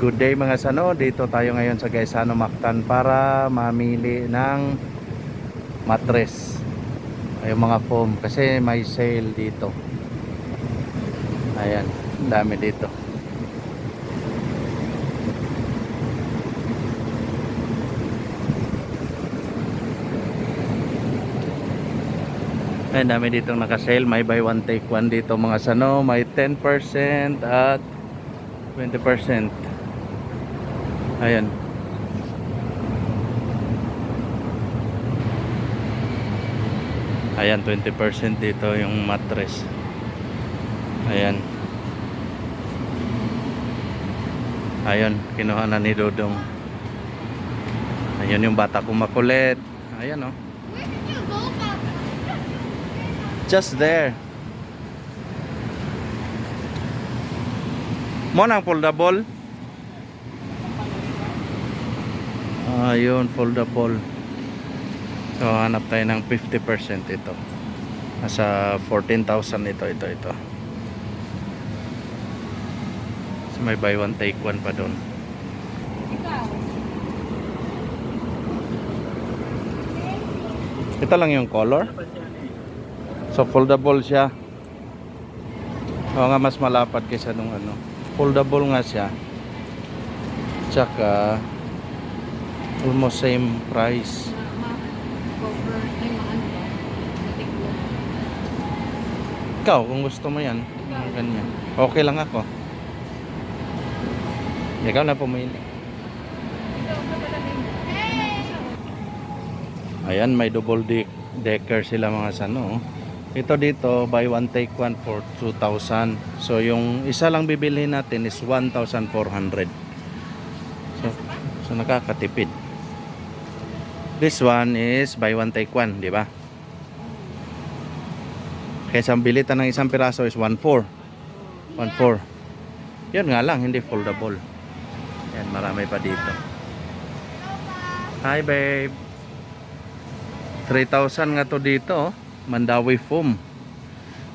Good day mga sano, dito tayo ngayon sa Gaisano Mactan para mamili ng mattress, ay mga foam kasi may sale dito. Ayan, dami dito. Ayan, dami ditong naka-sale. May buy one take one dito mga sano. May 10% at 20%. Ayan. Ayan, 20% dito yung mattress. Ayan. Ayan, kinuha na ni Dodong. Ayan yung bata ko makulit. Ayan oh. Just there. Mo nang foldable. Ayun, foldable. So hanap tayo ng 50% ito. Nasa 14,000 ito. So may buy one take one pa doon. Ito lang yung color. So foldable siya. Oo nga, mas malapad kaysa nung ano. Foldable nga siya. Tsaka almost same price. Ikaw kung gusto mo yan, ganyan. Okay lang ako. Ikaw na pumili. Ayan, may double decker sila mga sano. Ito dito, buy one take one for 2,000. So yung isa lang bibilhin natin is 1,400. So nakakatipid. This one is buy one take one, di ba? Kaysa bilitan ng isang piraso is 1,400. 1,400. Yun nga lang, hindi foldable. Yan, marami pa dito. Hi babe. 3,000 nga to dito, oh. Mandawi foam.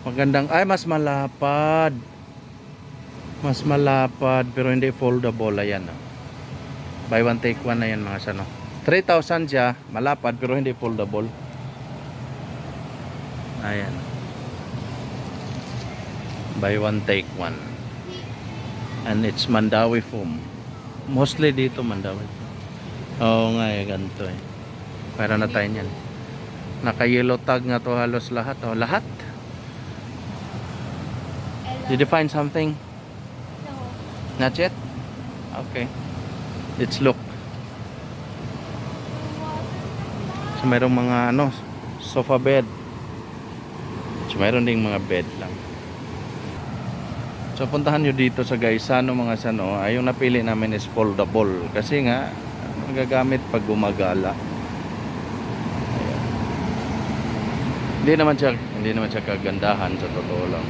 Magandang, ay mas malapad. Mas malapad pero hindi foldable. Ayan, oh. Buy one take one na yan mga sano. 3,000 siya, malapad pero hindi foldable. Ayan. Buy one take one. And it's Mandawi foam. Mostly dito Mandawi. Oo nga, ganito eh. Para na tayo niyan. Naka-yellow tag nga to halos lahat. Oh, lahat. Did you find something? No. Not yet? Okay. Let's look. So mayroong mga ano, sofa bed. So mayroon ding mga bed lang. So puntahan nyo dito sa Gaisano mga sano. Ay yung napili namin is foldable. Kasi nga magagamit pag gumagala. Hindi naman siya kagandahan sa totoo lang.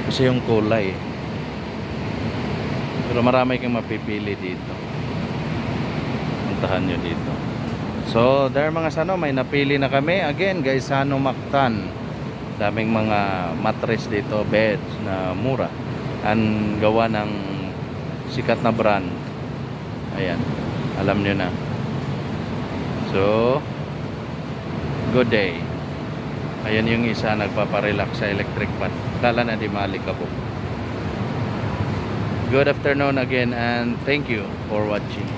Kasi yung kulay. Pero marami kang mapipili dito. Puntahan nyo dito. So, there mga sano, may napili na kami. Again, Gaisano Mactan. Daming mga mattress dito, beds na mura. Ang gawa ng sikat na brand. Ayan, alam nyo na. So, good day. Ayan yung isa nagpaparelax sa electric fan. Kala na di malikabog. Good afternoon again and thank you for watching.